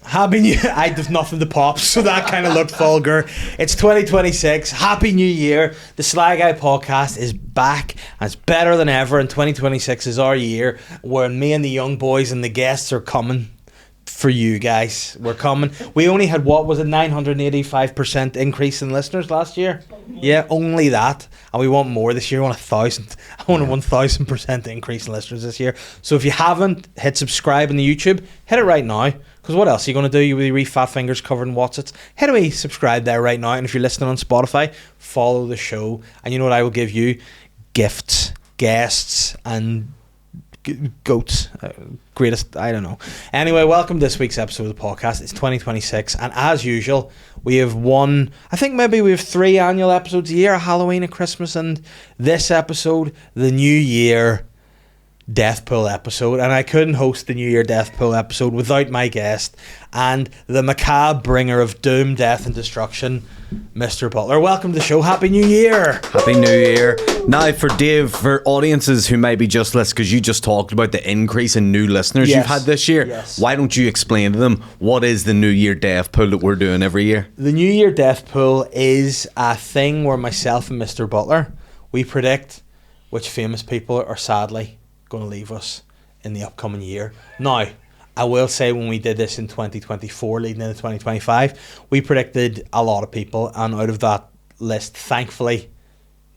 Happy New Year. I have nothing to pop, so that kind of looked vulgar. It's 2026. Happy New Year. The Sly Guy podcast is back and it's better than ever. And 2026 is our year where me and the young boys and the guests are coming for you guys. We're coming. We only had, what was it, 985% increase in listeners last year? Yeah, only that. And we want more this year. I want 1,000. I want a 1,000% increase in listeners this year. So if you haven't hit subscribe on the YouTube, hit it right now. Because what else are you going to do? You will be fat fingers covered in what's-its. Hit away, subscribe there right now. And if you're listening on Spotify, follow the show. And you know what I will give you? Gifts, guests, and goats. Greatest, I don't know. Anyway, welcome to this week's episode of the podcast. It's 2026. And as usual, we have I think maybe we have 3 annual episodes a year, a Halloween, a Christmas, and this episode, the New Year Deathpool episode. And I couldn't host the New Year Deathpool episode without my guest and the macabre bringer of doom, death and destruction, Mr. Butler. Welcome to the show. Happy New Year. Happy New Year. Now for Dave, for audiences who may be just listening, because you just talked about the increase in new listeners you've had this year, why don't you explain to them what is the New Year Deathpool that we're doing every year? The New Year Deathpool is a thing where myself and Mr. Butler, we predict which famous people are sadly going to leave us in the upcoming year. Now, I will say when we did this in 2024 leading into 2025, we predicted a lot of people, and out of that list, thankfully,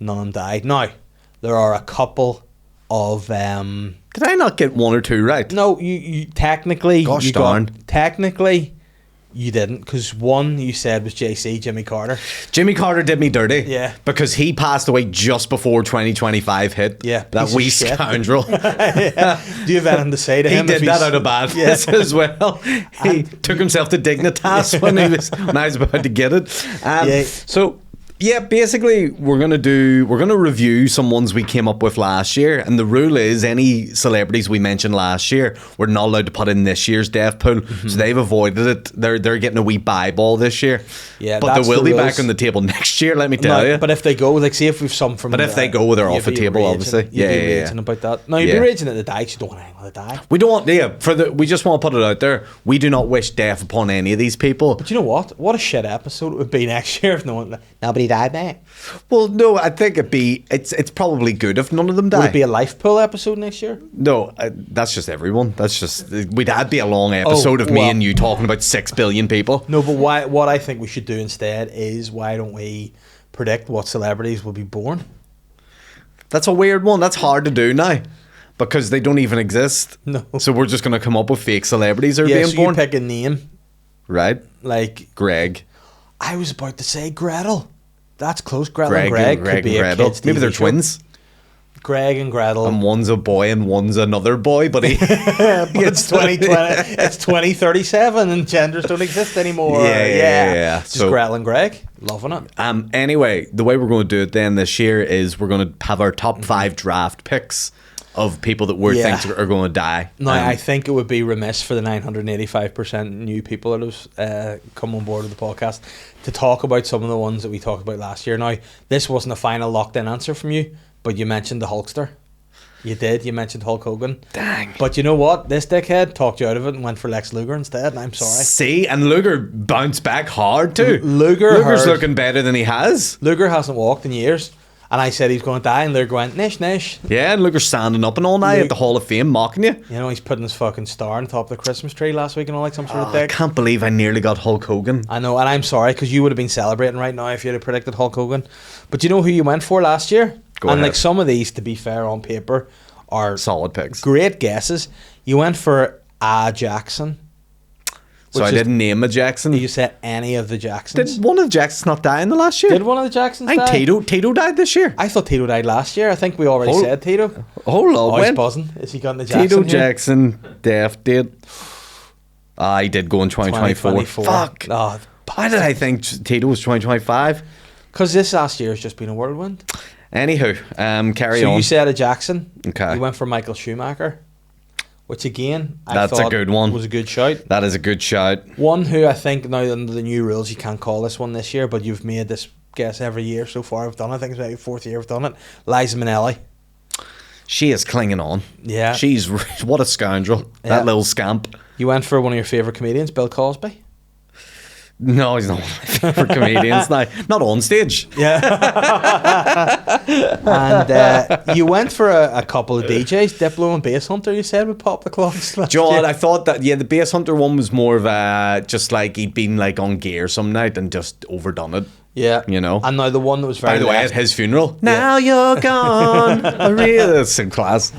none of them died. Now, there are a couple of... Did I not get 1 or 2 right? No, you technically... Gosh darn. Technically, you didn't, because one you said was JC, Jimmy Carter. Jimmy Carter did me dirty. Yeah. Because he passed away just before 2025 hit. Yeah. That wee scoundrel. Yeah. Do you have anything to say to him? He did that out of badness as well. He took himself to Dignitas when I was about to get it. So... yeah, basically we're gonna review some ones we came up with last year, and the rule is any celebrities we mentioned last year we're not allowed to put in this year's death pool. So they've avoided it. They're getting a wee bye ball this year. Yeah, but they will be back on the table next year. Let me tell you. But if they go, like, see if we've some from. But if they go, they're off the table, obviously. You'd be raging about that. No, you'd be raging at the die. You don't want anyone to die. We don't. Yeah, we just want to put it out there. We do not wish death upon any of these people. But you know what? What a shit episode it would be next year if nobody died, mate. Well, no, I think it's probably good if none of them die. Would it be a life pool episode next year? No, that's just everyone. That'd be a long episode of me and you talking about 6 billion people. No, but what I think we should do instead is why don't we predict what celebrities will be born? That's a weird one. That's hard to do now because they don't even exist. No. So we're just going to come up with fake celebrities that are being born. You pick a name. Right. Like Greg. I was about to say Gretel. That's close. Gretel and Greg could be a kids' Maybe they're TV show. twins. Greg and Gretel. And one's a boy and one's another boy, but but it's 2020. It's 2037 and genders don't exist anymore. Yeah. Just Gretel and Greg. Loving it. Anyway, the way we're going to do it then this year is we're going to have our top 5 draft picks of people that we think are going to die. Now, I think it would be remiss for the 985% new people that have come on board with the podcast to talk about some of the ones that we talked about last year. Now, this wasn't a final locked-in answer from you, but you mentioned the Hulkster. You did. You mentioned Hulk Hogan. Dang. But you know what? This dickhead talked you out of it and went for Lex Luger instead, and I'm sorry. See, and Luger bounced back hard too. Luger's looking better than he has. Luger hasn't walked in years. And I said he's going to die, and Luger went, nish. Yeah, and Luger's standing up and all night at the Hall of Fame mocking you. You know, he's putting his fucking star on top of the Christmas tree last week and all, like some sort of dick. I can't believe I nearly got Hulk Hogan. I know, and I'm sorry, because you would have been celebrating right now if you had predicted Hulk Hogan. But you know who you went for last year? Go ahead. Like some of these, to be fair, on paper, are solid picks. Great guesses. You went for Jackson. So I didn't name a Jackson. You said any of the Jacksons. Did one of the Jacksons not die in the last year? Did one of the Jacksons die? I think Tito died this year. I thought Tito died last year. I think we already said Tito. Hold on. He's buzzing. Is he got the Jackson Tito here? Jackson death date. He did go in 2024. Fuck. Oh, why did I think Tito was 2025? Because this last year has just been a whirlwind. Anywho, carry on. So you said a Jackson. Okay. You went for Michael Schumacher. Which again, that's a good one. Was a good shout. That is a good shout. One who I think now under the new rules you can't call this one this year, but you've made this guess every year so far. I've done it. I think it's maybe 4th year I've done it. Liza Minnelli. She is clinging on. Yeah. She's what a scoundrel. That little scamp. You went for one of your favourite comedians, Bill Cosby. No, he's not one of my favourite comedians. Not on stage. Yeah. And you went for a couple of DJs, Diplo and Bass Hunter, you said, would pop the clocks last John, year. I thought that, the Bass Hunter one was more of a, just like he'd been like on gear some night and just overdone it. Yeah. You know? And now the one that was very By the way, at left, his funeral, now you're gone. I really, that's in class.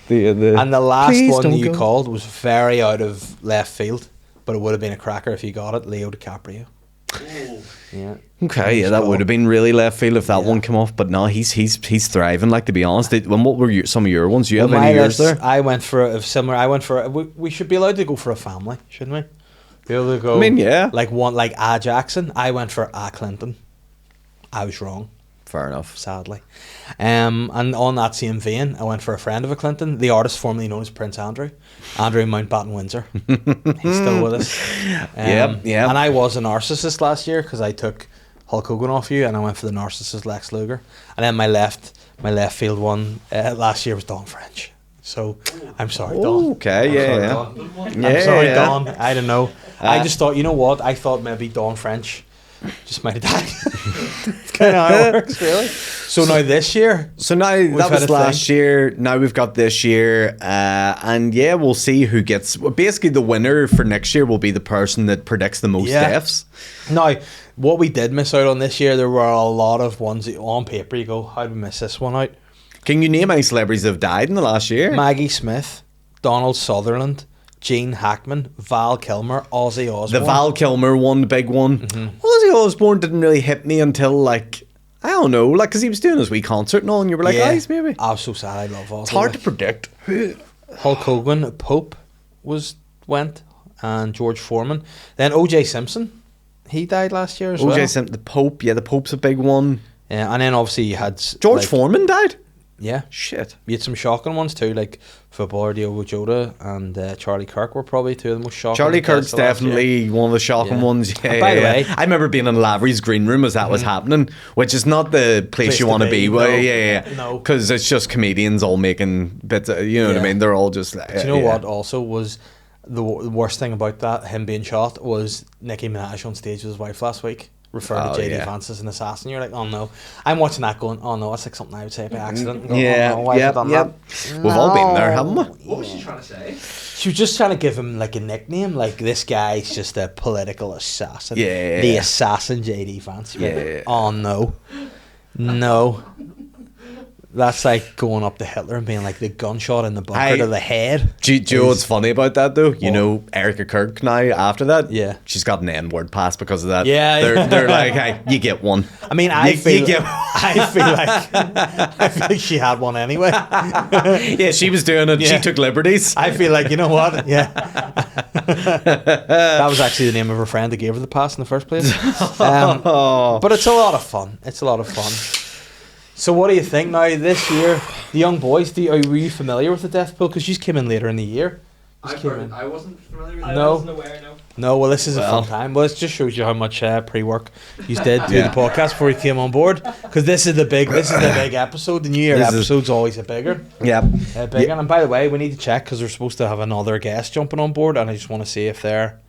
and the last Please one don't that you go. called was very out of left field, but it would have been a cracker if you got it, Leo DiCaprio. Yeah. Okay, yeah, that would have been really left field if that one came off. But no, he's thriving. Like, to be honest, what were some of your ones? Do you have Well, any my yours list, there? I went for a similar. I went for. We should be allowed to go for a family, shouldn't we? Be able to go. I mean, yeah. Like A Jackson. I went for A Clinton. I was wrong, Fair enough. sadly. And on that same vein, I went for a friend of a Clinton, the artist formerly known as Prince Andrew Mountbatten Windsor. He's still with us. Yep. And I was a narcissist last year because I took Hulk Hogan off you, and I went for the narcissist Lex Luger. And then my left field one last year was Don French. So I'm sorry, Don. Okay, yeah. I'm sorry, Don. I don't know. I just thought, you know what? I thought maybe Don French just might have died. That's kind of how it works, really. So now this year. So now that had was a last thing. year. Now we've got this year, and yeah, we'll see who gets. Well, basically, the winner for next year will be the person that predicts the most deaths. Now, what we did miss out on this year, there were a lot of ones that on paper you go, how did we miss this one out? Can you name any celebrities that have died in the last year? Maggie Smith, Donald Sutherland, Gene Hackman, Val Kilmer, Ozzy Osbourne. The Val Kilmer one, the big one. Mm-hmm. Ozzy Osbourne didn't really hit me until, like, I don't know, like, because he was doing his wee concert and all, and you were like, guys, maybe. I was so sad. I love Ozzy. It's hard to predict. Hulk Hogan, Pope went, and George Foreman. Then O.J. Simpson, he died last year as well. O.J. Simpson, the Pope, the Pope's a big one. Yeah, and then obviously you had George Foreman died? Yeah. Shit. You had some shocking ones too, like footballer Diogo Jota and Charlie Kirk were probably two of the most shocking. Charlie Kirk's definitely one of the shocking ones. Yeah, And by the way, I remember being in Lavery's green room as that was happening, which is not the place you want to be. Well, No. Because it's just comedians all making bits. You know what I mean? They're all just. Do you know what? Also, was the worst thing about that, him being shot, was Nicki Minaj on stage with his wife last week, referring to JD Vance as an assassin. You're like, oh no. I'm watching that going, oh no, that's like something I would say by accident. And going, oh, no, why have I done that? We've all been there, haven't we? What was she trying to say? She was just trying to give him like a nickname, like this guy's just a political assassin. Yeah. The assassin JD Vance. You're like, Yeah. oh no. No. That's like going up to Hitler and being like the gunshot in the bunker to the head. Do you know what's funny about that though? You know, Erica Kirk now, after that, she's got an N-word pass because of that. Yeah. They're like, hey, you get one. I mean, I feel like she had one anyway. Yeah, she was doing it. She took liberties. I feel like, you know what? Yeah. That was actually the name of her friend that gave her the pass in the first place. But it's a lot of fun. It's a lot of fun. So what do you think now this year? The young boys, were you familiar with the Deathpool? Because you came in later in the year. I wasn't familiar with it. No. I wasn't aware, no. No, well, this is a fun time. Well, it just shows you how much pre-work you did to the podcast before you came on board. Because this is the big episode. The New Year episode's always a bigger. Yeah. Bigger. And by the way, we need to check because we're supposed to have another guest jumping on board, and I just want to see if they're.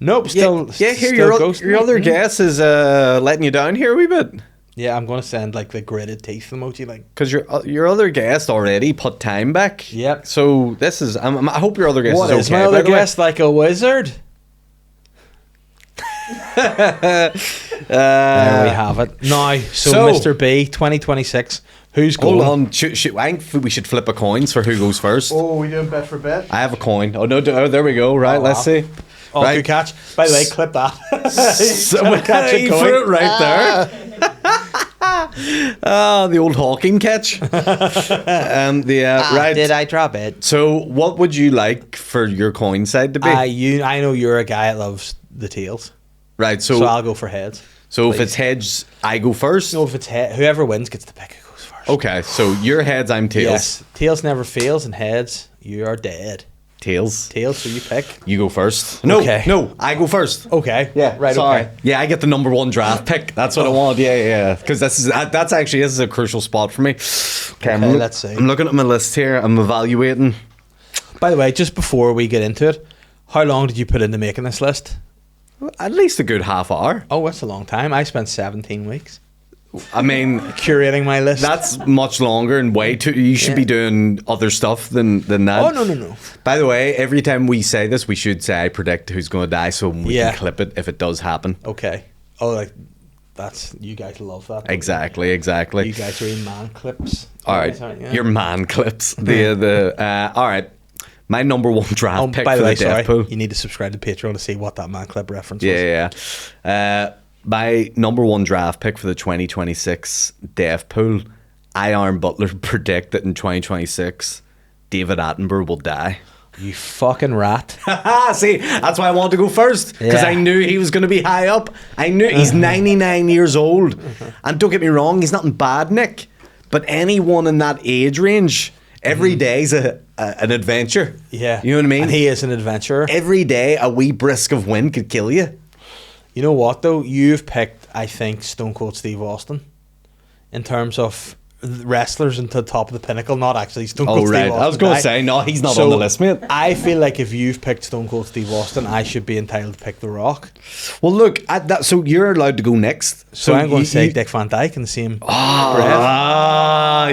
Nope, still. Your other guest is letting you down here a wee bit. Yeah, I'm going to send like the gritted teeth emoji, like, because your other guest already put time back. Yep. So this is. I hope your other guest what is okay. My other guest like a wizard? There we have it. Now, so Mr. B, 2026. Who's going? Hold on. I think we should flip a coin for who goes first. Oh, we doing bet for bet? I have a coin. Oh no! There we go. Right. Let's see. Oh, right. Good catch. By the way, clip that. Someone catch a coin. Put it right there. The old Hawking catch. Right. Did I drop it? So, what would you like for your coin side to be? I know you're a guy that loves the tails. Right. So I'll go for heads. So if it's heads, I go first. No, if it's whoever wins gets to pick who goes first. Okay. So your heads, I'm tails. Yes. Tails never fails, and heads, you are dead. Tails. So you pick. You go first. No, I go first. Okay. Yeah. Right. Sorry. Okay. Yeah, I get the number one draft pick. That's what I want. Yeah. Because this is a crucial spot for me. Okay. Let's see. I'm looking at my list here. I'm evaluating. By the way, just before we get into it, How long did you put into making this list? At least a good half hour. Oh, that's a long time. I spent 17 weeks I mean, curating my list. that's much longer and way too. You should be doing other stuff than that. Oh, no. By the way, every time we say this, we should say I predict who's going to die, so we can clip it if it does happen. Okay. Oh, like that's you guys love that. Exactly. You guys are in man clips. All right, Yeah. your man clips. All right. My number one draft pick by for the way, the Deathpool. you need to subscribe to Patreon to see what that man clip reference was. Yeah. My number one draft pick for the 2026 Deathpool, Butler predict that in 2026, David Attenborough will die. You fucking rat. See, that's why I wanted to go first, because Yeah. I knew he was going to be high up. I knew he's 99 years old. And don't get me wrong, he's nothing bad, Nick. But anyone in that age range, every day's an adventure. Yeah. You know what I mean? And he is an adventurer. Every day, a wee brisk of wind could kill you. You know what, though? You've picked, I think, Stone Cold Steve Austin in terms of wrestlers into the top of the pinnacle, not actually Stone Cold Steve Austin. I was going to say, no, he's not So, on the list, mate. I feel like if you've picked Stone Cold Steve Austin, I should be entitled to pick The Rock. Well, look, so you're allowed to go next. So I'm going to say Dick Van Dyke in the same breath.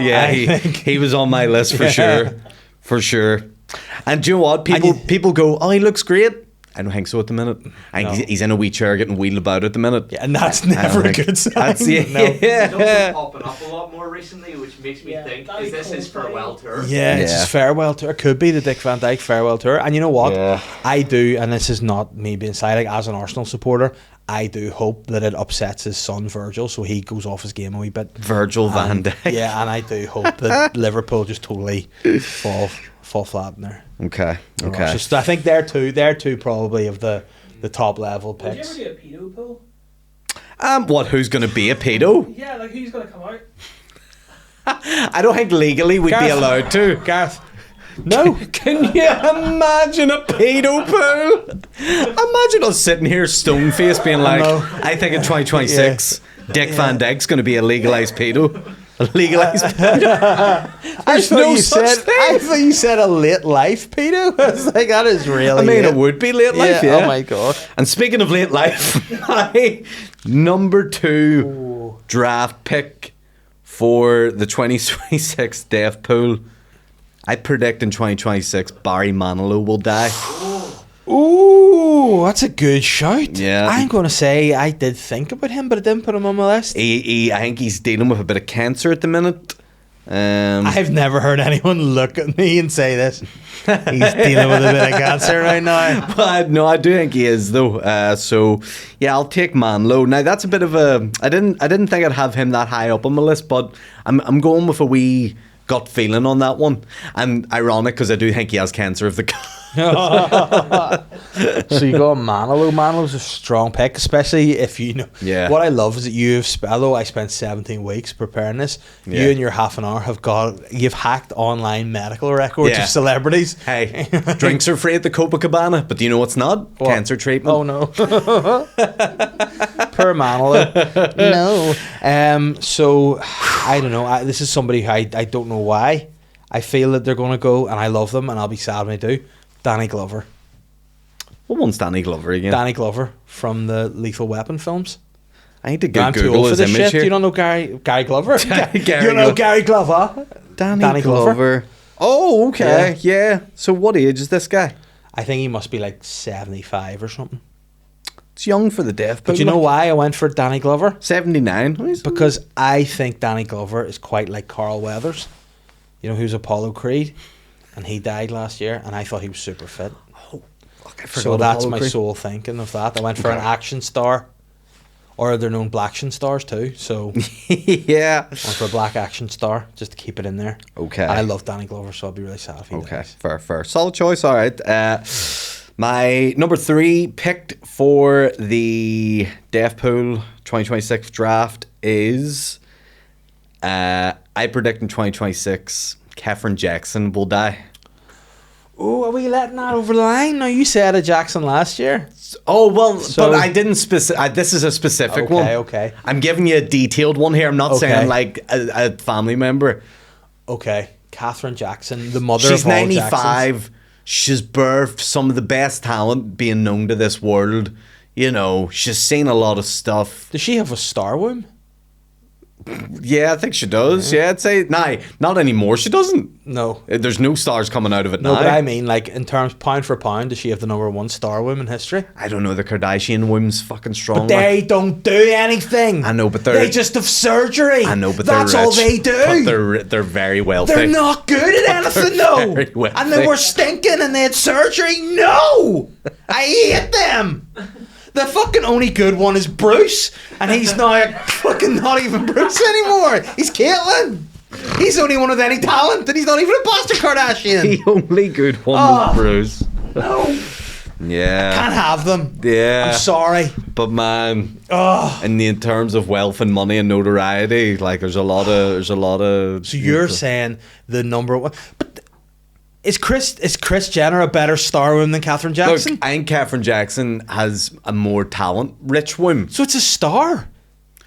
Yeah, I he was on my list for sure. For sure. And do you know what? People go, oh, he looks great. I don't think so at the minute. I think he's in a wee chair getting wheeled about at the minute. Yeah, and that's never a good sign. That's, He's also popping up a lot more recently, which makes me think, is this his farewell tour? Yeah, it's his farewell tour. It could be the Dick Van Dyke farewell tour. And you know what? Yeah. I do, and this is not me being silent, as an Arsenal supporter, I do hope that it upsets his son Virgil, so he goes off his game a wee bit. Virgil van Dijk. Yeah, and I do hope that Liverpool just totally fall flat in there. Okay. Just, I think they're two probably of the top level Would you picks. ever do a pedo pool? What? Who's going to be a pedo? Yeah, like who's gonna come out? I don't think legally we'd be Gareth. allowed to. Gareth. No. Can you imagine a pedo pool? Imagine us sitting here stone faced being like, know. I think in 2026, Dick Van Dyke's going to be a legalized pedo. A legalized pedo. There's no such thing. I thought you said a late life pedo. I was like, that is really. I mean, it would be late life, yeah. Oh my god. And speaking of late life, my number 2 draft pick for the 2026 Deathpool, I predict in 2026 Barry Manilow will die. Ooh, that's a good shout. Yeah. I'm going to say I did think about him, but I didn't put him on my list. I think he's dealing with a bit of cancer at the minute. I've never heard anyone look at me and say this. He's dealing with a bit of cancer right now. But no, I do think he is though. So yeah, I'll take Manlow. Now that's a bit of a. I didn't think I'd have him that high up on my list, but I'm going with a wee gut feeling on that one. And ironic because I do think he has cancer of the gut. So you go Manilow. Manilow's a strong pick, especially if you know. Yeah. What I love is that although I spent 17 weeks preparing this, you in your half an hour you've hacked online medical records Yeah. of celebrities. Hey, drinks are free at the Copacabana, but do you know what's not? What? Cancer treatment. Oh no. Per Manilow. No. So I don't know. This is somebody who I don't know why. I feel that they're going to go, and I love them, and I'll be sad when they do. Danny Glover. What one's Danny Glover again? Danny Glover from the Lethal Weapon films. I need to go I'm too Google old for his this image shit. here. You don't know Gary Glover? Gary You don't know Glover. Gary Glover? Danny Glover. Oh, okay. Yeah. So what age is this guy? I think he must be like 75 or something. It's young for the death. But you know why I went for Danny Glover? 79. Because I think Danny Glover is quite like Carl Weathers. You know, who's Apollo Creed? And he died last year, and I thought he was super fit. So that's my sole thinking of that. I went for an action star, or they're known black action stars too. So yeah, I went for a black action star just to keep it in there. Okay. And I love Danny Glover, so I'll be really sad if he dies. Fair. Solid choice. All right. My number 3 picked for the Deathpool 2026 draft is I predict in 2026 Katherine Jackson will die. Oh, are we letting that over the line? No, you said a Jackson last year. Oh, well, So- but I didn't this is a specific one. Okay. I'm giving you a detailed one here. I'm not Okay. saying like a family member. Okay. Catherine Jackson, the mother She's of all 95. Jacksons. She's birthed some of the best talent being known to this world. You know, she's seen a lot of stuff. Does she have a star womb? Yeah, I think she does. Yeah, I'd say, nah, not anymore. She doesn't. No. There's no stars coming out of it No, now. but I mean, like, in terms pound for pound, does she have the number one star womb in history? I don't know. The Kardashian womb's fucking strong. But they don't do anything. I know, but they just have surgery. I know, but that's they're all rich, they do. But they're very wealthy. They're not good at anything, though. very wealthy. And they were stinking and they had surgery. No, I hate them. The fucking only good one is Bruce, and he's now fucking not even Bruce anymore. He's Caitlyn. He's the only one with any talent, and he's not even a bastard Kardashian. The only good one was Bruce. No, Yeah. can't have them. Yeah. I'm sorry. But man, Oh. in terms of wealth and money and notoriety, like there's a lot of. So you're saying the number one, but is Kris Jenner a better star womb than Catherine Jackson? Look, I think Catherine Jackson has a more talent-rich womb. So it's a star.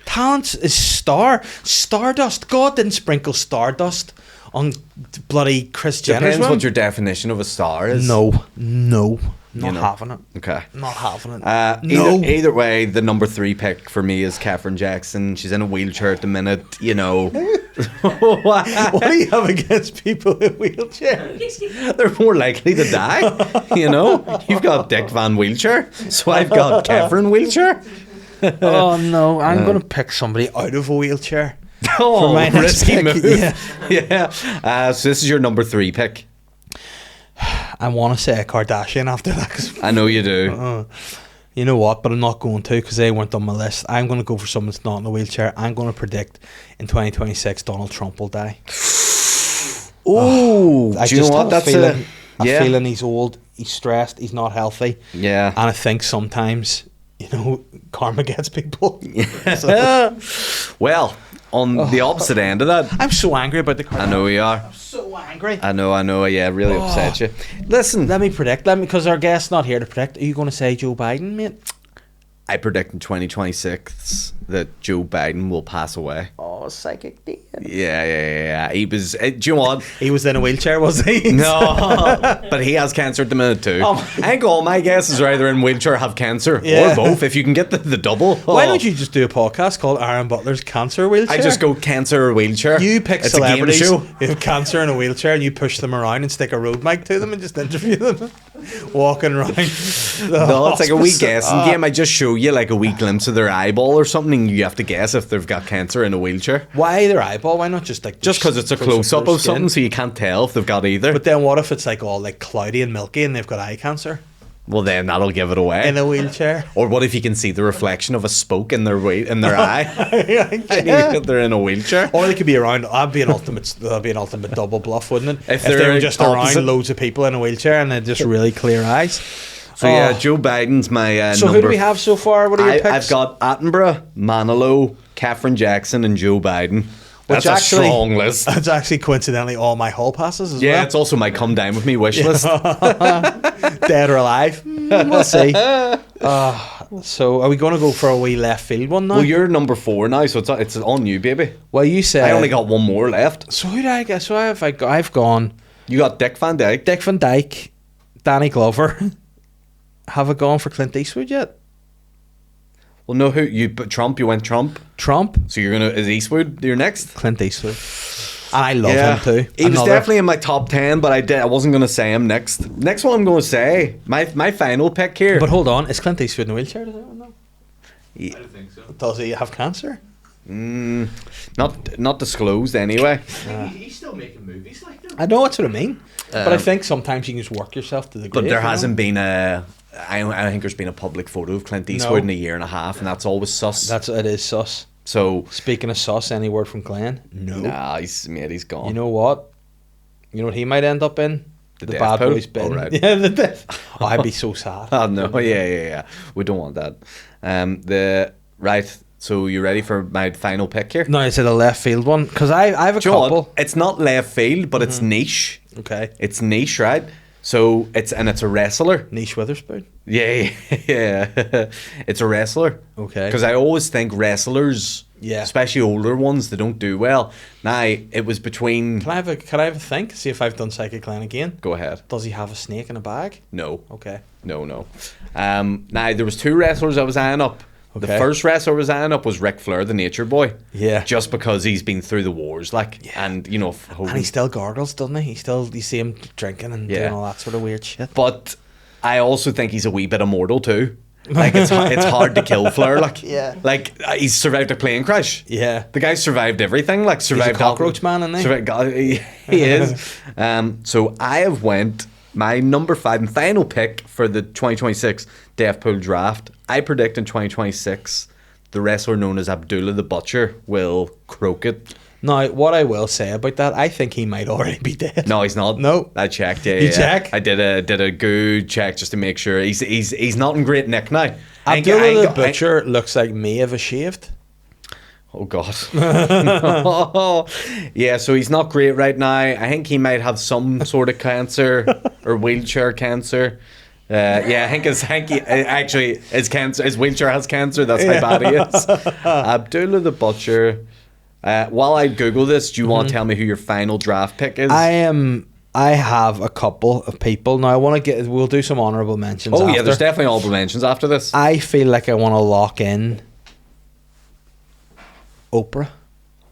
Talent is stardust. God didn't sprinkle stardust on bloody Kris Jenner's Depends womb. what your definition of a star is. No, not You know. having it. Okay. Not having it. Either, No. either way, the number 3 pick for me is Catherine Jackson. She's in a wheelchair at the minute, you know. What do you have against people in wheelchairs? They're more likely to die, you know. You've got Dick Van Wheelchair, so I've got Catherine Wheelchair. Oh no, I'm going to pick somebody out of a wheelchair. Oh, my next risky pick, move. Yeah. So this is your number 3 pick. I want to say a Kardashian after that. 'Cause I know you do. you know what? But I'm not going to because they weren't on my list. I'm going to go for someone that's not in a wheelchair. I'm going to predict in 2026 Donald Trump will die. Oh, I do you know just what? have That's a feeling. yeah. A feeling he's old, he's stressed, he's not healthy, Yeah. and I think sometimes karma gets people. Well, on the opposite end of that, I'm so angry about the karma. I know you are. I'm so angry. I know. Yeah, really upset you. Listen, Let me predict. Because our guest's not here to predict. Are you going to say Joe Biden, mate? I predict in 2026 that Joe Biden will pass away. Oh, psychic Dan. Yeah. He was. Do you know what? He was in a wheelchair, was he? No, but he has cancer at the minute too. Oh. I think all my guesses are either in wheelchair or have cancer, Yeah. or both. If you can get the double. Why don't you just do a podcast called Aaron Butler's Cancer Wheelchair? I just go cancer or wheelchair. You pick It's a game celebrities show. who have cancer in a wheelchair and you push them around and stick a road mic to them and just interview them. Walking around. No, it's like a wee hospice. guessing game. I just show you like a wee glimpse of their eyeball or something, and you have to guess if they've got cancer in a wheelchair. Why their eyeball? Why not just like Just because it's a close up of something, so you can't tell if they've got either. But then what if it's like all like cloudy and milky and they've got eye cancer Well, then that'll give it away. in a wheelchair? Or what if you can see the reflection of a spoke in their eye? Yeah. They're in a wheelchair. Or they could be around. That'd be an ultimate double bluff, wouldn't it? If they they're were just opposite. around loads of people in a wheelchair and they had just really clear eyes. So yeah, Joe Biden's my So number. who do we have so far? What are your picks? I've got Attenborough, Manilow, Catherine Jackson, and Joe Biden. That's a strong list. That's actually coincidentally all my hall passes as Yeah, well. it's also my come down with me wish list. Dead or alive. We'll see. So are we going to go for a wee left field one now? Well, you're number 4 now, so it's on you, baby. Well, you said I only got one more left. So who did I get? So I've gone You got Dick Van Dyke. Dick Van Dyke, Danny Glover. Have I gone for Clint Eastwood yet? Well, no, but Trump. You went Trump. Trump, So is Eastwood your next? Clint Eastwood. And I love him too. He was definitely in my top 10, but I wasn't going to say him next. Next one I'm going to say, my final pick here. But hold on, is Clint Eastwood in a wheelchair? Does anyone know? I don't think so. Does he have cancer? Not disclosed anyway. He's still making movies like that. I know that's what I mean. But I think sometimes you can just work yourself to the grave. But there you know? hasn't been I don't think there's been a public photo of Clint Eastwood in a year and a half, and that's always sus. It is sus. So Speaking of sus, any word from Glenn? No. nah, he's gone. You know what? You know what he might end up in? The Bad Deathpool? Boys bin. Oh, right. Yeah, the death. Oh, I'd be so sad. Oh no, yeah. We don't want that. Right. So you ready for my final pick here? No, is it a left field one? Because I have a Do you know what? couple. It's not left field, but it's niche. Okay. It's niche, right? So it's a wrestler. Niche Witherspoon. Yeah. It's a wrestler. Okay. Because I always think wrestlers Yeah. Especially older ones, they don't do well. Now, it was between... Can I have a think? See if I've done Psychic Glenn again. Go ahead. Does he have a snake in a bag? No. Okay. No. Now, there was 2 wrestlers I was eyeing up. The Okay. first wrestler I was eyeing up was Ric Flair, the Nature Boy. Yeah. Just because he's been through the wars, and, you know... And he still gargles, doesn't he? You see him drinking and Yeah. doing all that sort of weird shit. But I also think he's a wee bit immortal, too. Like, it's hard to kill Flair, Yeah. He's survived a plane crash. Yeah. The guy survived everything, survived... He's a cockroach man, isn't he? He is. So I have went... My number 5 and final pick for the 2026 Deathpool draft. I predict in 2026 the wrestler known as Abdullah the Butcher will croak it. Now, what I will say about that, I think he might already be dead. No, he's not. No. I checked. You check? I did a good check just to make sure. He's not in great nick now. Abdullah the Butcher looks like me if I shaved. Oh God. No. Yeah, so he's not great right now. I think he might have some sort of cancer or wheelchair cancer. I think his cancer, his wheelchair has cancer. That's how bad he is. Abdullah the Butcher. While I Google this, do you want to tell me who your final draft pick is? I have a couple of people. Now, we'll do some honourable mentions Oh, after. yeah, there's definitely honourable mentions after this. I feel like I want to lock in Oprah.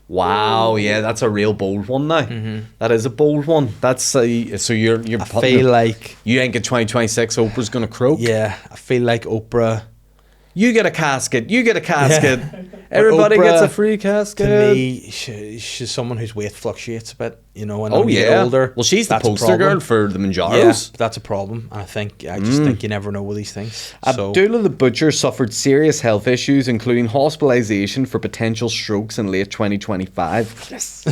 Wow, yeah, that's a real bold one now. That is a bold one. That's so you're I feel like, you think in 2026 Oprah's gonna croak? yeah, I feel like Oprah, You get a casket. Everybody Oprah, gets a free casket. to me, she's someone whose weight fluctuates a bit, and Oh when you yeah. get older. Well, she's the that's a poster problem. girl for the Yeah, Manjaros. that's a problem. And I just think you never know with these things. So, Abdullah the Butcher suffered serious health issues, including hospitalization for potential strokes in late 2025. Yes.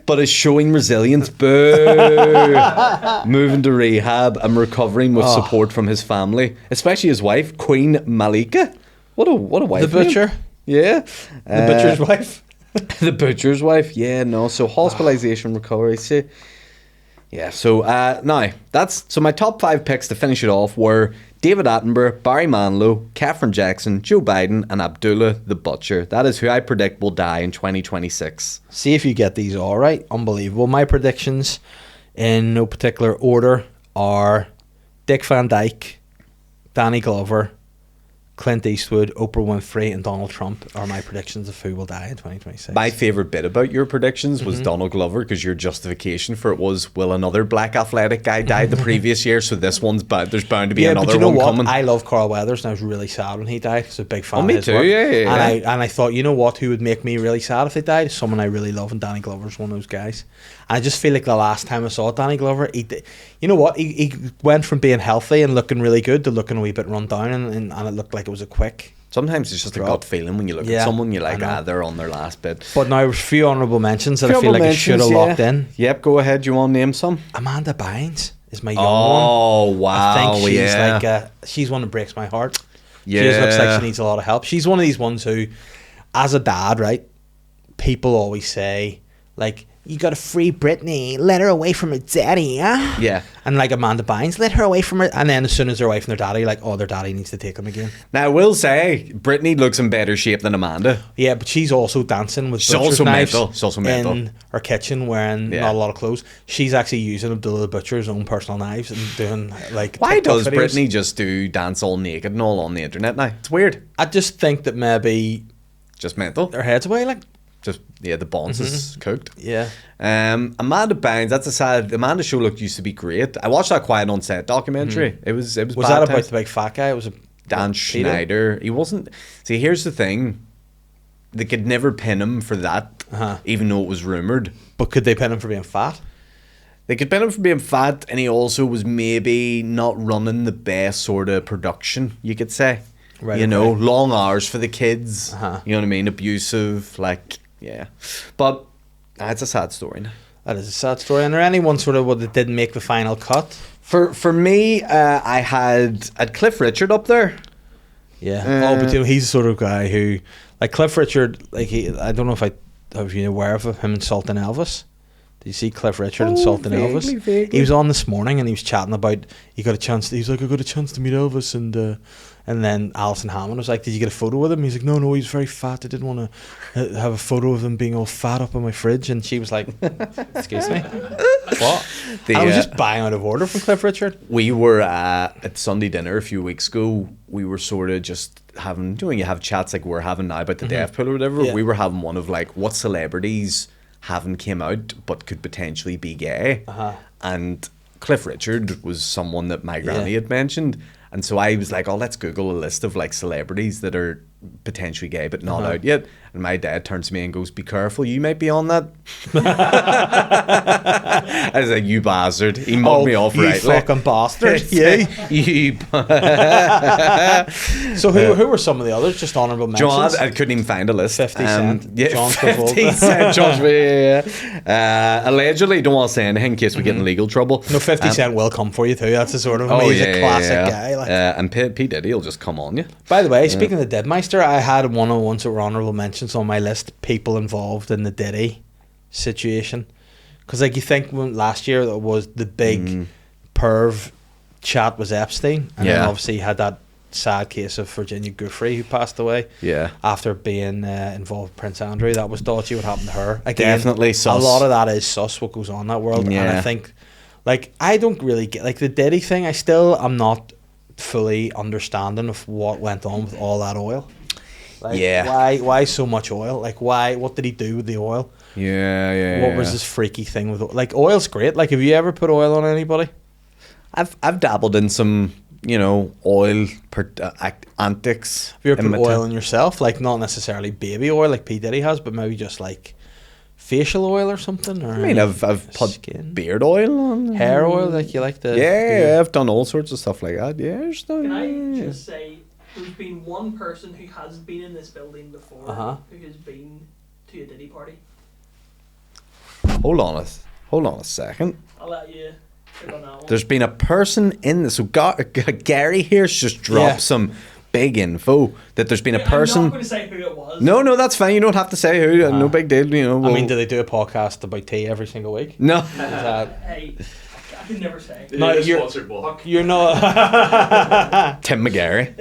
But is showing resilience. Boo. Moving to rehab and recovering with support from his family, especially his wife, Queen Malika. What a wife. the Butcher, Yeah. the Butcher's wife. The Butcher's wife. Yeah, no. So hospitalization, recovery. See. Yeah. So now so my top 5 picks to finish it off were David Attenborough, Barry Manilow, Katherine Jackson, Joe Biden, and Abdullah the Butcher. That is who I predict will die in 2026. See if you get these all right. Unbelievable. My predictions, in no particular order, are Dick Van Dyke, Danny Glover, Clint Eastwood, Oprah Winfrey, and Donald Trump are my predictions of who will die in 2026. My favourite bit about your predictions was Donald Glover, because your justification for it was, will another black athletic guy die the previous year, so this one's bad. There's bound to be another but you know one what? coming. I love Carl Weathers, and I was really sad when he died. I was a big fan me of his too, work. yeah. And I thought, you know what? Who would make me really sad if they died? Someone I really love, and Danny Glover's one of those guys. And I just feel like the last time I saw Danny Glover, you know what? He went from being healthy and looking really good to looking a wee bit run down, and it looked like it was a quick. Sometimes it's just a gut feeling when you look at someone, you're like, they're on their last bit. But now, a few honourable mentions that I feel like I should have locked in. Yep, go ahead. Do you want to name some? Amanda Bynes is my young one. Oh, wow. I think she's yeah. she's one that breaks my heart. Yeah. She just looks like she needs a lot of help. She's one of these ones who, as a dad, right, people always say, like, you got to free Britney, let her away from her daddy, huh? Yeah. And like Amanda Bynes, let her away from her. And then as soon as they're away from their daddy, like, oh, their daddy needs to take them again. Now, I will say, Britney looks in better shape than Amanda. Yeah, but she's also dancing with butcher's also knives mental. She's also mental. in her kitchen, wearing not a lot of clothes. She's actually using Abdullah the Butcher's own personal knives and doing like. Why TikTok does videos. Britney just do dance all naked and all on the internet now? It's weird. I just think that maybe Just mental. their heads away, like. Just, the bonds is cooked. Yeah. Amanda Bynes, that's a sad. Amanda show used to be great. I watched that Quiet on Set documentary. It was. Was bad that about times. the big fat guy? It was a Dan Schneider? He wasn't. See, here's the thing. They could never pin him for that, even though it was rumored. But could they pin him for being fat? They could pin him for being fat, and he also was maybe not running the best sort of production, you could say. Right. You know, long hours for the kids. Uh-huh. You know what I mean? Abusive, like, yeah. But it's a sad story now. That is a sad story. And are anyone sort of that didn't make the final cut? For me, I had Cliff Richard up there. Yeah. But you know, he's the sort of guy who, like Cliff Richard, like I don't know if you're aware of him insulting Elvis. Did you see Cliff Richard insulting Elvis? Vaguely. He was on this morning and he was chatting about he got a chance. He was like, I got a chance to meet Elvis, and then Alison Hammond was like, did you get a photo with him? He's like, no, he's very fat. I didn't want to have a photo of him being all fat up in my fridge. And she was like, excuse me, what? I was just buying out of order from Cliff Richard. We were at Sunday dinner a few weeks ago. We were sort of just having, you have chats like we're having now about the Deathpool or whatever. Yeah. We were having one of like, what celebrities haven't came out but could potentially be gay. And Cliff Richard was someone that my granny had mentioned. And so I was like, oh, let's Google a list of like celebrities that are potentially gay but not out yet. And my dad turns to me and goes, be careful, you might be on that. I was like, you bastard. He mugged me off you rightly. fucking bastard. You So who were some of the others? Just honourable mentions? John, I couldn't even find a list. 50 Cent. Yeah, John 50 Cent. John, allegedly, don't want to say anything in case we get in legal trouble. No, 50 Cent will come for you too. That's the sort of he's a classic guy. Like. And P. Diddy will just come on you. By the way, speaking of the Deadmeister, I had one of the ones that were honourable mentions on my list. People involved in the Diddy situation, because like you think when last year that was the big perv chat was Epstein, and then obviously you had that sad case of Virginia Giuffre who passed away after being involved with Prince Andrew. That was dodgy what happened to her. Again, definitely sus. A lot of that is sus what goes on in that world, and I think like I don't really get like the Diddy thing. I'm not fully understanding of what went on with all that oil. Like, why so much oil? Like, what did he do with the oil? What was this freaky thing with like oil's great? Like, have you ever put oil on anybody? I've dabbled in some, oil antics. Have you ever put oil on yourself? Like, not necessarily baby oil like P. Diddy has, but maybe just like facial oil or something. Or I mean, I've put beard oil on, hair oil. Like you like the I've done all sorts of stuff like that. Can I just say? There's been one person who has been in this building before who has been to a Diddy party. Hold on a second. I'll let you pick on that one. There's been a person in this. So Gary here's just dropped some big info that there's been a person. I'm not going to say who it was. No, that's fine. You don't have to say who. No big deal. I mean, do they do a podcast about tea every single week? No. Hey, I can never say. No, sponsored walk. You're not Tim McGarry.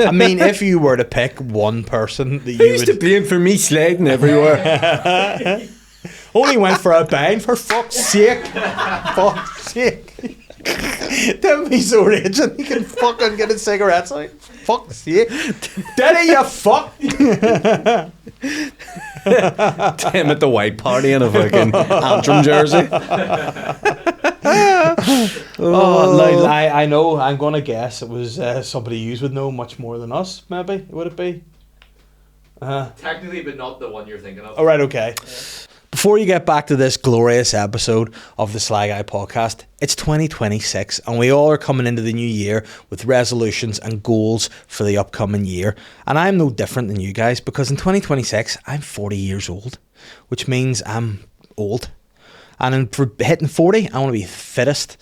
I mean, if you were to pick one person that you used to blame for me sliding everywhere. Only went for a bang, for fuck's sake. Fuck's sake. Don't be so raging. You can fucking get his cigarettes out. Fuck's sake. Daddy, you fuck. Tim at the white party in a fucking Antrim jersey. I know. I'm gonna guess it was somebody you would know much more than us. Maybe would it be? Technically, but not the one you're thinking of. All right. Okay. Before you get back to this glorious episode of the Sly Guy podcast, it's 2026 and we all are coming into the new year with resolutions and goals for the upcoming year. And I'm no different than you guys because in 2026, I'm 40 years old, which means I'm old. And for hitting 40, I want to be the fittest,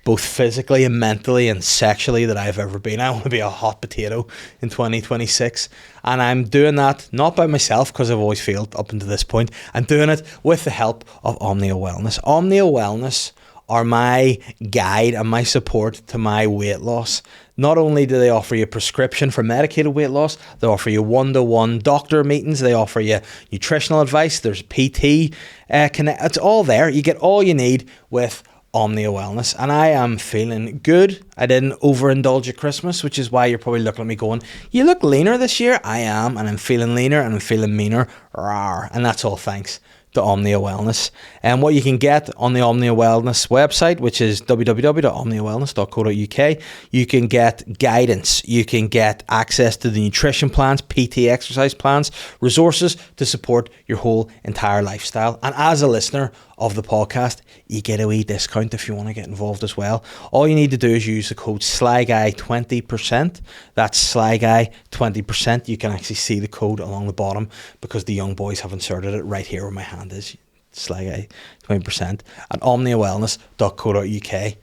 both physically and mentally and sexually that I've ever been. I want to be a hot potato in 2026. And I'm doing that not by myself because I've always failed up until this point. I'm doing it with the help of Omnia Wellness. Omnia Wellness are my guide and my support to my weight loss. Not only do they offer you a prescription for medicated weight loss, they offer you one-to-one doctor meetings, they offer you nutritional advice, there's PT, it's all there. You get all you need with Omnia Wellness, and I am feeling good. I didn't overindulge at Christmas, which is why you're probably looking at me going, you look leaner this year. I am, and I'm feeling leaner and I'm feeling meaner. Rawr. And that's all thanks to Omnia Wellness. And what you can get on the Omnia Wellness website, which is www.omniawellness.co.uk, you can get guidance, you can get access to the nutrition plans, PT exercise plans, resources to support your whole entire lifestyle. And as a listener of the podcast, you get a wee discount if you want to get involved as well. All you need to do is use the code SLYGUY20%. That's SLYGUY20%. You can actually see the code along the bottom because the young boys have inserted it right here where my hand is. SLYGUY20% at omniawellness.co.uk.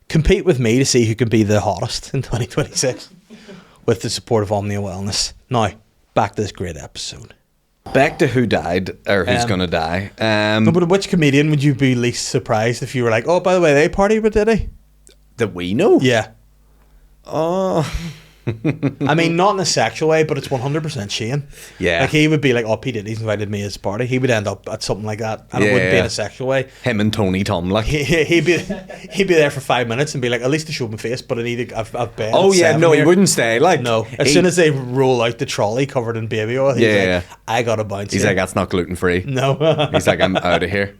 Compete with me to see who can be the hottest in 2026 with the support of Omnia Wellness. Now, back to this great episode. Back to who died or who's gonna die. No, but which comedian would you be least surprised if you were like, oh, by the way, they party with Diddy? That we know. Yeah. Oh. I mean, not in a sexual way, but it's 100% Shane. Yeah. Like, he would be like, oh, P. Diddy's invited me to his party. He would end up at something like that. And it wouldn't be in a sexual way. Him and Tony Tom, like. He'd be there for 5 minutes and be like, at least to show my face, but I've bed. Oh, yeah, no, he wouldn't stay. Like, no. As soon as they roll out the trolley covered in baby oil, he's like, I gotta bounce. He's like, that's not gluten free. No. He's like, I'm out of here.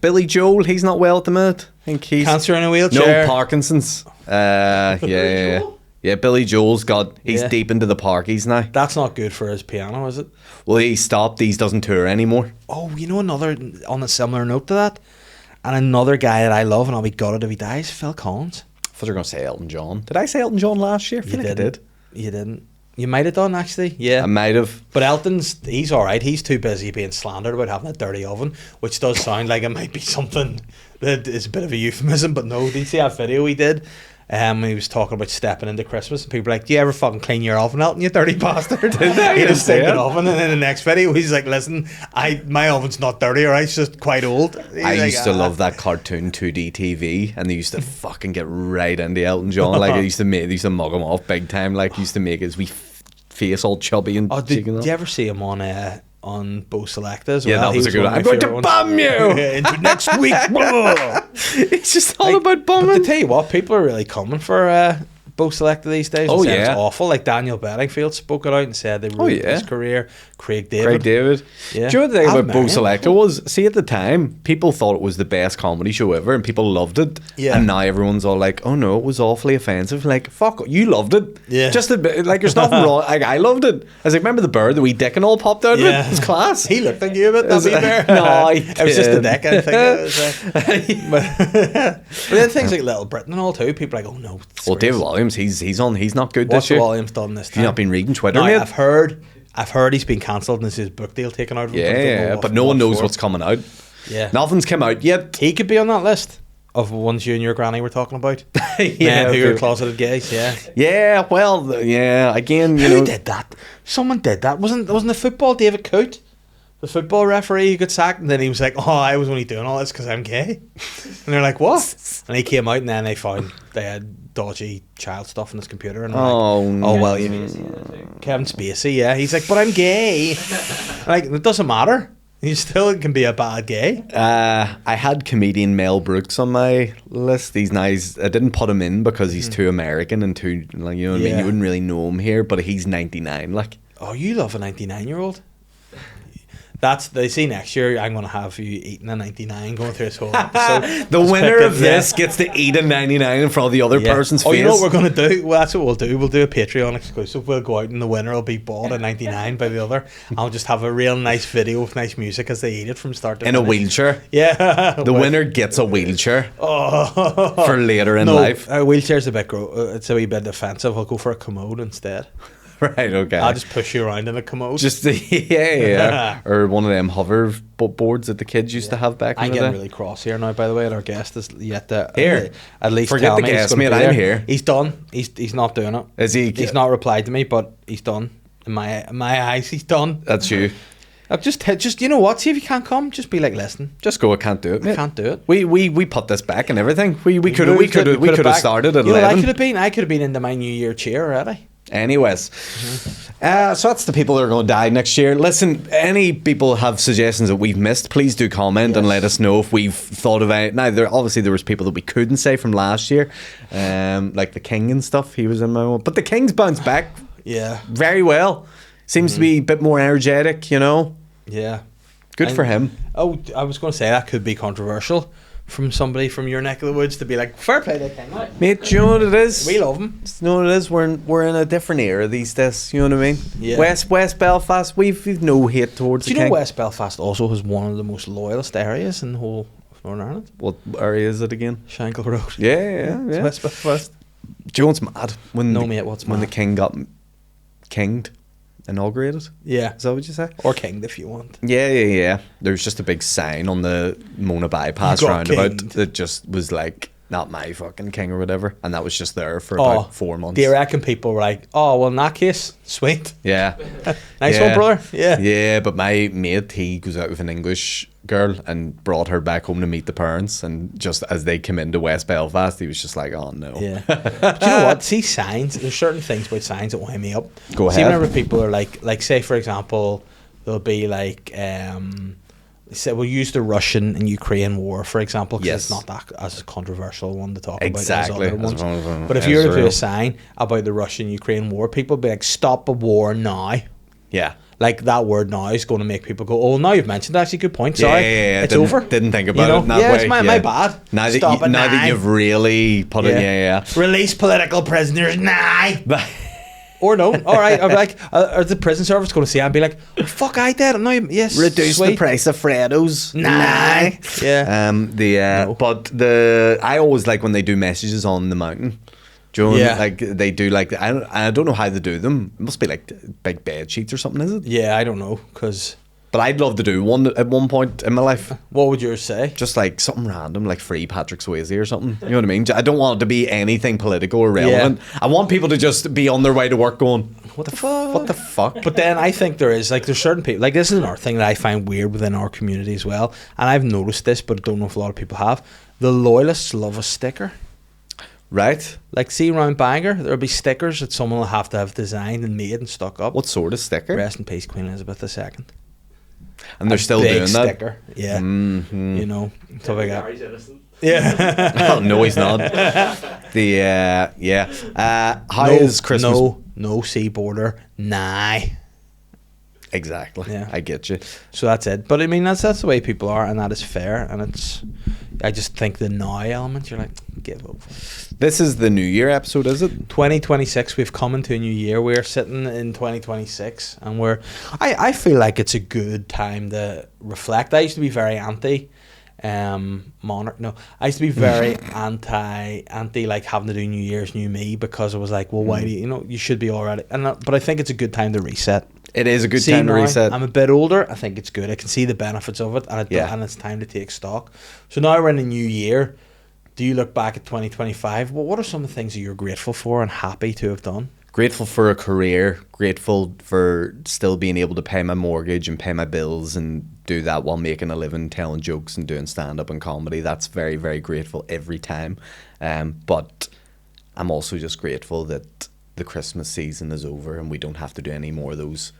Billy Joel, he's not well at the minute. I think he's cancer in a wheelchair. No, Parkinson's. Billy Joel's he's deep into the parkies now. That's not good for his piano, is it? Well, he stopped. He doesn't tour anymore. Oh, you know, another on a similar note to that, and another guy that I love, and I'll be gutted if he dies, Phil Collins. I thought you were going to say Elton John. Did I say Elton John last year? I feel like I did. You didn't. You might have done, actually. Yeah, I might have. But he's all right. He's too busy being slandered about having a dirty oven, which does sound like it might be something that is a bit of a euphemism. But no, did you see that video he did? He was talking about stepping into Christmas, and people were like, do you ever fucking clean your oven, Elton, you dirty bastard? He just stinking oven, and in the next video he's like, listen, my oven's not dirty, alright, it's just quite old. I used to love that cartoon 2D TV, and they used to fucking get right into Elton John. Like, they used to mug him off big time. Like, used to make his wee face all chubby and did you ever see him on Bo Select as well? Yeah, that was a good one. I'm going to bum you into next week. It's just all about bumming. But to tell you what, people are really coming for Bo Select these days. Oh, It's awful. Like, Daniel Bedingfield spoke it out and said they ruined his career. Craig David. Yeah. Do you know the thing about Bo Selector was, see, at the time, people thought it was the best comedy show ever, and people loved it. Yeah. And now everyone's all like, oh no, it was awfully offensive. Like, fuck, you loved it. Yeah. Just a bit, like, there's nothing wrong. Like, I loved it. I was like, remember the bird, the wee dick and all popped out of it? It was class. He looked like you a bit, that wee bear. No, it was just a dick, I think. But then things like Little Britain and all too, people are like, oh no. Well, David Williams, he's not good What's this year. Williams done this time? Have you not been reading Twitter, No, mate? I've heard he's been cancelled and his book deal taken out of him. Yeah, but no one knows what's coming out. Yeah. Nothing's come out yet. He could be on that list of ones you and your granny were talking about. Men who are closeted gays, Yeah, well, again, you know. Who did that? Someone did that. Wasn't the football David Coote? The football referee who got sacked, and then he was like, oh, I was only doing all this because I'm gay. And they're like, what? And he came out, and then they found they had dodgy child stuff on his computer. And well, Kevin Spacey, he's like, but I'm gay. Like, it doesn't matter. You still can be a bad gay. I had comedian Mel Brooks on my list. He's nice. I didn't put him in because he's too American and too, like, you know what I mean? You wouldn't really know him here, but he's 99, like. Oh, you love a 99-year-old? They see next year I'm going to have you eating a 99 going through this whole episode. The winner of this gets to eat a 99 in front of the other person's face. You know what we're going to do? Well, that's what we'll do. We'll do a Patreon exclusive. We'll go out and the winner will be bought a 99 by the other. I'll just have a real nice video with nice music as they eat it from start to finish. In a wheelchair. Yeah. The winner gets a wheelchair for later in life. A wheelchair's a bit it's a wee bit offensive. I'll go for a commode instead. Right, okay. I'll just push you around in a commode. Just or one of them hover boards that the kids used to have back in the day. I'm getting really cross here now, by the way, and our guest is yet to at least forget tell the me guest, mate. I'm here. He's done. He's not doing it. Is he? He's not replied to me, but he's done. In my eyes, he's done. That's you. Just you know what? See if you can't come. Just be like, listen. Just go. I can't do it. Mate. I can't do it. We put this back and everything. We could have started at 11. I could have been into my New Year cheer already. Anyways, so that's the people that are going to die next year. Listen, any people have suggestions that we've missed, please do comment and let us know if we've thought of it. Now, there was people that we couldn't say from last year, like the King and stuff. He was in my one, but the King's bounced back, very well. Seems to be a bit more energetic, you know. Yeah, good for him. Oh, I was going to say that could be controversial. From somebody from your neck of the woods to be like, fair play to King. Mate, do you know what it is? We love him. You know what it is? We're in a different era these days, you know what I mean? Yeah. West Belfast, we've no hate towards the King. Do you know West Belfast also has one of the most loyalist areas in the whole of Northern Ireland? What area is it again? Shankill Road. Yeah. West Belfast. Do you know what's mad? When the King got kinged? Inaugurated? Yeah. Is that what you say? Or kinged if you want. Yeah. There's just a big sign on the Mona bypass roundabout that just was like, not my fucking king or whatever. And that was just there for about 4 months. Do you reckon people were like, oh, well, in that case, sweet. Yeah. Nice one, brother. Yeah. Yeah, but my mate, he goes out with an English girl and brought her back home to meet the parents. And just as they came into West Belfast, he was just like, oh, no. Yeah. But you know what? See, signs, there's certain things about signs that wind me up. Go See, ahead. whenever people are like, say, for example, there'll be like, say we'll use the Russian and Ukraine war, for example, because it's not that as a controversial one to talk about as other ones. But if you were to do a sign about the Russian-Ukraine war, people would be like, stop a war now. Yeah. Like, that word now is going to make people go, oh, now you've mentioned it, actually, good point, sorry. Yeah. It's over. Didn't think about it in that way. It's my bad. Now Stop it now. that you've really put it, Release political prisoners now. Or no, all right. I'm like, are the prison service going to see it and be like, oh, "Fuck, I did." No, yes. Reduce the price of Freddos. Nah. Yeah. But I always like when they do messages on the mountain. Do you know, like they do like I don't know how they do them. It must be like big bed sheets or something, is it? Yeah, I don't know, because. But I'd love to do one at one point in my life. What would yours say? Just like something random, like free Patrick Swayze or something. You know what I mean? I don't want it to be anything political or relevant. Yeah. I want people to just be on their way to work going, what the fuck? What the fuck? But then I think there's certain people, like this is another thing that I find weird within our community as well. And I've noticed this, but I don't know if a lot of people have. The loyalists love a sticker. Right. Like, see around Bangor, there'll be stickers that someone will have to have designed and made and stuck up. What sort of sticker? Rest in peace, Queen Elizabeth II. And they're still doing that. Sticker. Yeah. Mm-hmm. You know, stuff like that. Gary's innocent. Yeah. Oh, no, he's not. How is Christmas? No sea border. Nah. Exactly. Yeah. I get you. So that's it. But I mean, that's the way people are, and that is fair. And I just think the now element, you're like, give over. This is the New Year episode, is it? 2026. We've come into a new year. We're sitting in 2026, and I feel like it's a good time to reflect. I used to be very anti monarch. No, I used to be very anti like having to do New Year's, new me, because it was like, well, why do you should be already. But I think it's a good time to reset. It is a good time to reset. I'm a bit older. I think it's good. I can see the benefits of it, and it's time to take stock. So now we're in a new year. Do you look back at 2025? Well, what are some of the things that you're grateful for and happy to have done? Grateful for a career. Grateful for still being able to pay my mortgage and pay my bills and do that while making a living, telling jokes and doing stand-up and comedy. That's very, very grateful every time. But I'm also just grateful that the Christmas season is over and we don't have to do any more of those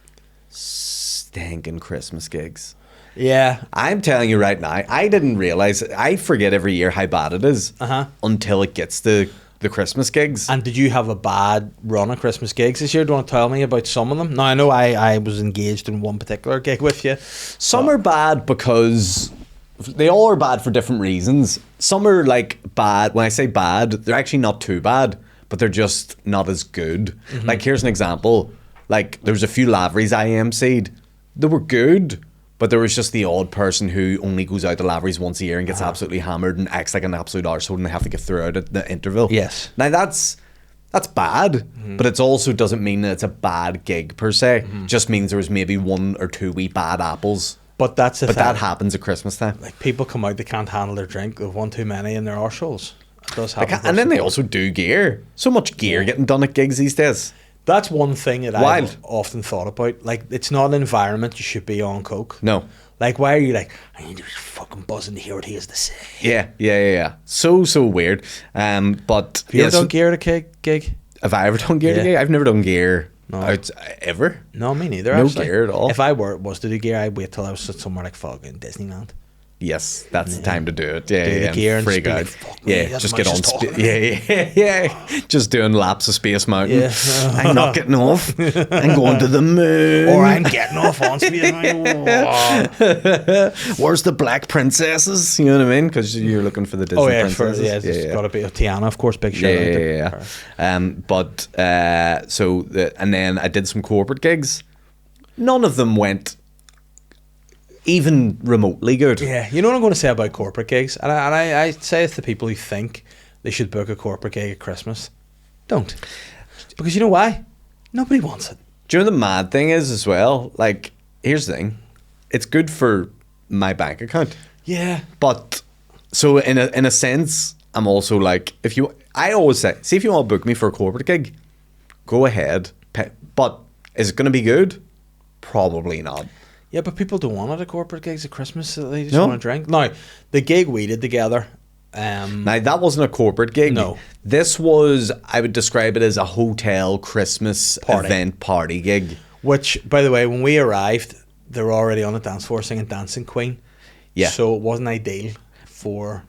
stinking Christmas gigs. Yeah. I'm telling you right now, I didn't realise, I forget every year how bad it is until it gets to the Christmas gigs. And did you have a bad run of Christmas gigs this year? Do you want to tell me about some of them? Now, I know I was engaged in one particular gig with you. Some are bad because they all are bad for different reasons. Some are like bad, when I say bad, they're actually not too bad, but they're just not as good. Mm-hmm. Like, here's an example. Like, there was a few Laveries I emceed. They were good, but there was just the odd person who only goes out to Laveries once a year and gets absolutely hammered and acts like an absolute arsehole and they have to get through it at the interval. Yes. Now, that's bad, but it also doesn't mean that it's a bad gig per se. Just means there was maybe 1 or 2 wee bad apples. But that's the thing. That happens at Christmas time. Like, people come out, they can't handle their drink, they've one too many and they're arseholes. It does happen. And then they also do gear. So much gear getting done at gigs these days. That's one thing that I've often thought about. Like, it's not an environment you should be on coke. No. Like, why are you like, I need to be fucking buzzing to hear what he has to say? Yeah. So weird. But have you ever done gear at a gig? Have I ever done gear at a gig? I've never done gear ever. No, me neither. No actually. gear at all. If I was to do gear, I'd wait till I was somewhere like fucking Disneyland. Yes, that's the time to do it. Yeah, do the gear and freak out. Like, just get on. Yeah. Just doing laps of Space Mountain. Yeah. I'm not getting off. I'm going to the moon. Or I'm getting off on Space Mountain. Where's the black princesses? You know what I mean? Because you're looking for the Disney princesses. It's got to be Tiana, of course. Big shout out. Yeah. And then I did some corporate gigs. None of them went even remotely good. Yeah, you know what I'm going to say about corporate gigs? And I say it to people who think they should book a corporate gig at Christmas. Don't. Because you know why? Nobody wants it. Do you know the mad thing is as well? Like, here's the thing. It's good for my bank account. Yeah. But, so in a sense, I'm also like, I always say, see, if you want to book me for a corporate gig, go ahead. But is it going to be good? Probably not. Yeah, but people don't want it at corporate gigs at Christmas. They just want to drink. Now, the gig we did together. Now, that wasn't a corporate gig. No. This was, I would describe it as a hotel Christmas event party gig. Which, by the way, when we arrived, they were already on the dance floor singing Dancing Queen. Yeah. So it wasn't ideal for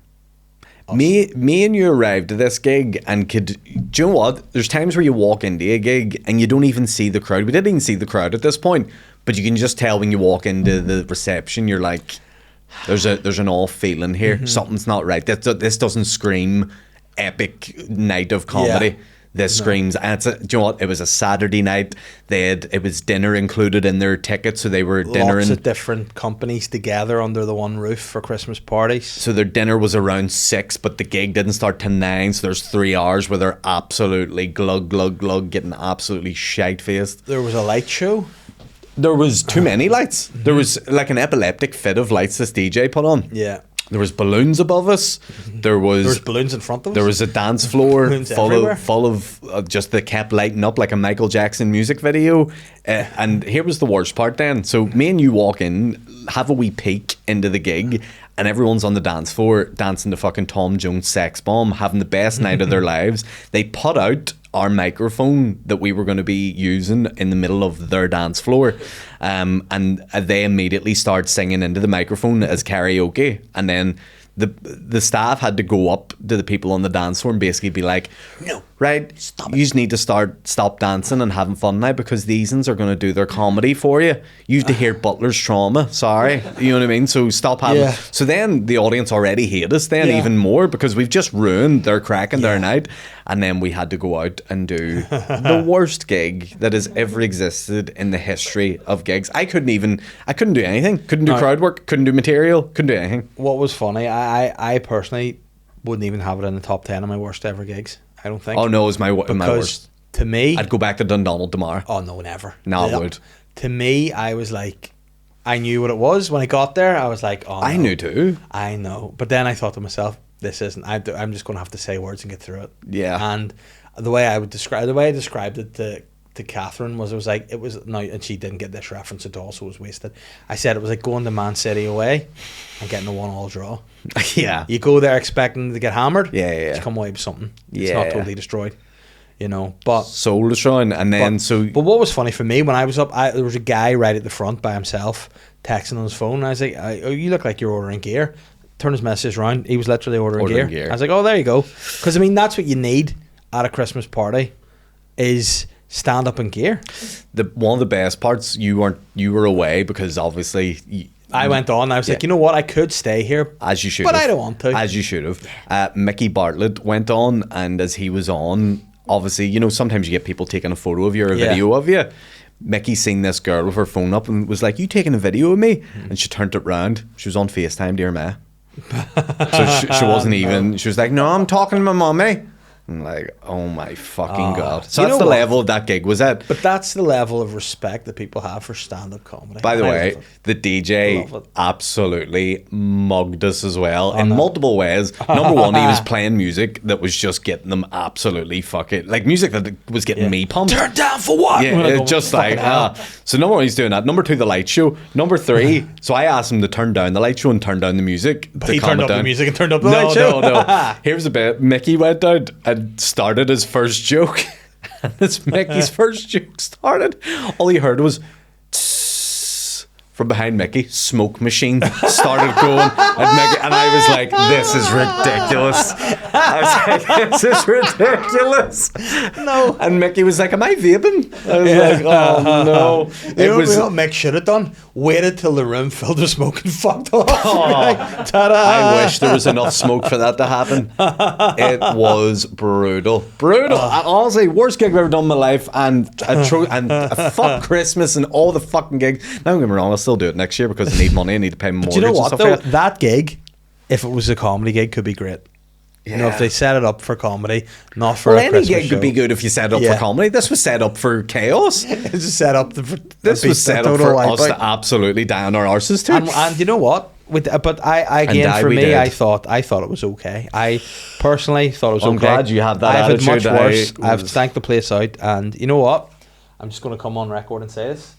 us. Me and you arrived at this gig and do you know what? There's times where you walk into a gig and you don't even see the crowd. We didn't even see the crowd at this point, but you can just tell when you walk into the reception, you're like, there's an off feeling here. Something's not right. This doesn't scream epic night of comedy. Yeah. This screams, and do you know what? It was a Saturday night. It was dinner included in their ticket, so they were lots of different companies together under the one roof for Christmas parties. So their dinner was around 6, but the gig didn't start till 9. So there's 3 hours where they're absolutely glug, getting absolutely shite faced. There was a light show. There was too many lights. There was like an epileptic fit of lights this DJ put on. Yeah. There was balloons above us. There was balloons in front of us. There was a dance floor full of just that kept lighting up like a Michael Jackson music video. And here was the worst part then. So me and you walk in, have a wee peek into the gig, and everyone's on the dance floor dancing to fucking Tom Jones Sex Bomb, having the best night of their lives. They put out our microphone that we were going to be using in the middle of their dance floor, and they immediately start singing into the microphone as karaoke, and then the staff had to go up to the people on the dance floor and basically be like, no, right, stop. You just need to stop dancing and having fun now, because these are going to do their comedy for you. You have to hear Butler's Trauma. Sorry, you know what I mean? So stop having. Yeah. So then the audience already hate us then even more, because we've just ruined their crack and their night. And then we had to go out and do the worst gig that has ever existed in the history of gigs. I couldn't do anything. Couldn't do crowd work. Couldn't do material. Couldn't do anything. What was funny, I personally wouldn't even have it in the top 10 of my worst ever gigs. I don't think. Oh no, it was my worst. To me, I'd go back to Dundonald tomorrow. Oh no, never. No, I would. To me, I was like, I knew what it was when I got there. I was like, oh no. I knew too. I know. But then I thought to myself, this isn't. I'm just going to have to say words and get through it. Yeah. And the way I described it to Catherine was, and she didn't get this reference at all, so it was wasted. I said it was like going to Man City away and getting a 1-1 draw. Yeah. You go there expecting to get hammered. Yeah. You come away with something. Yeah. It's not totally destroyed. You know, but soul destroying, and then But what was funny for me when I was up, there was a guy right at the front by himself texting on his phone. And I was like, "Oh, you look like you're ordering gear." Turn his message around. He was literally ordering gear. I was like, "Oh, there you go." Because I mean, that's what you need at a Christmas party, is stand up and gear. One of the best parts, you were away, because obviously I went on. I was like, you know what? I could stay here, as you should, but I don't want to. As you should have. Mickey Bartlett went on, and as he was on, obviously, you know, sometimes you get people taking a photo of you or a video of you. Mickey seen this girl with her phone up and was like, "You taking a video of me?" And she turned it round. She was on FaceTime to her ma. So she wasn't even. She was like, "No, I'm talking to my mummy." I'm like, oh my fucking God. So that's the level that gig was at. But that's the level of respect that people have for stand-up comedy. By the way, the DJ absolutely mugged us as well in multiple ways. Number one, he was playing music that was just getting them absolutely like music that was getting me pumped. Turn down for what? Yeah, just like, so number one, he's doing that. Number two, the light show. Number three, so I asked him to turn down the light show and turn down the music. But he turned up the music and turned up the light show? No. Here's a bit. Mickey went out and started his first joke. And as Mickey's first joke started, all he heard was from behind Mickey, smoke machine started going at Mickey, and I was like, this is ridiculous. I was like, this is ridiculous. No. And Mickey was like, am I vaping? I was like, oh no. You know what Mick should have done? Waited till the room filled with smoke and fucked off. Like, ta-da. I wish there was enough smoke for that to happen. It was brutal. Honestly, worst gig I've ever done in my life, and fuck Christmas and all the fucking gigs. Now don't get me wrong, I'll still do it next year because I need money. I need to pay mortgage. Do you know what and though? stuff like that gig, if it was a comedy gig, could be great. Yeah. You know, if they set it up for comedy, not for a any Christmas gig show. could be good if you set it up for comedy. This was set up for chaos. This was set up for us to absolutely die on our arses too. And you know what? But I And again, die for we me, did. I thought it was okay. I personally thought it was I'm okay. glad you have that I've had much attitude. worse. I I've was- stank the place out, and you know what? I'm just going to come on record and say this,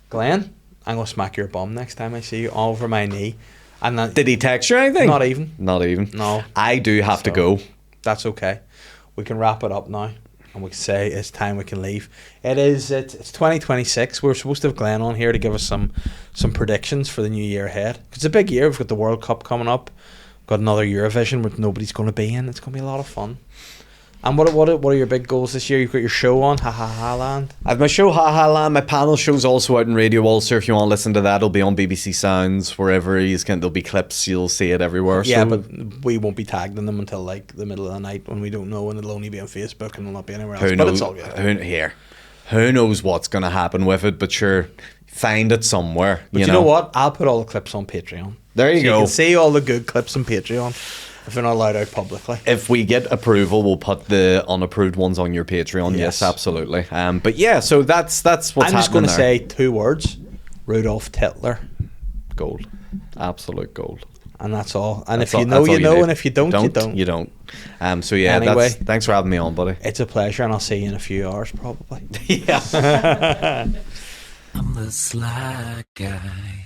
Glenn. I'm going to smack your bum next time I see you over my knee. And that, Did he text you or anything? Not even. Not even. No. I do have to So- go. That's okay. We can wrap it up now, and we can say it's time we can leave. It's 2026. We're supposed to have Glenn on here to give us some predictions for the new year ahead. It's a big year. We've got the World Cup coming up. Got another Eurovision which nobody's going to be in. It's going to be a lot of fun. And what are your big goals this year? You've got your show on, Ha Ha Ha Land. I have my show, Ha Ha Land. My panel show's also out in Radio Ulster. If you want to listen to that, it'll be on BBC Sounds, wherever there'll be clips. You'll see it everywhere. Yeah, so but we won't be tagged in them until like the middle of the night when we don't know, and it'll only be on Facebook and it'll not be anywhere else. who But knows? it's all good. Who knows what's going to happen with it? But sure, find it somewhere. But you know what? I'll put all the clips on Patreon. There you So go. You can see all the good clips on Patreon if they're not allowed out publicly. If we get approval, we'll put the unapproved ones on your Patreon. Yes, Yes. absolutely. But yeah, so that's what's I'm just going happening to say 2 words: Rudolph Hitler, gold, absolute gold. and that's all. And That's if you all- know, that's all you know, do. and if you don't, you don't. So yeah, Anyway. thanks for having me on, buddy. It's a pleasure, and I'll see you in a few hours probably. Yeah. I'm the sly guy.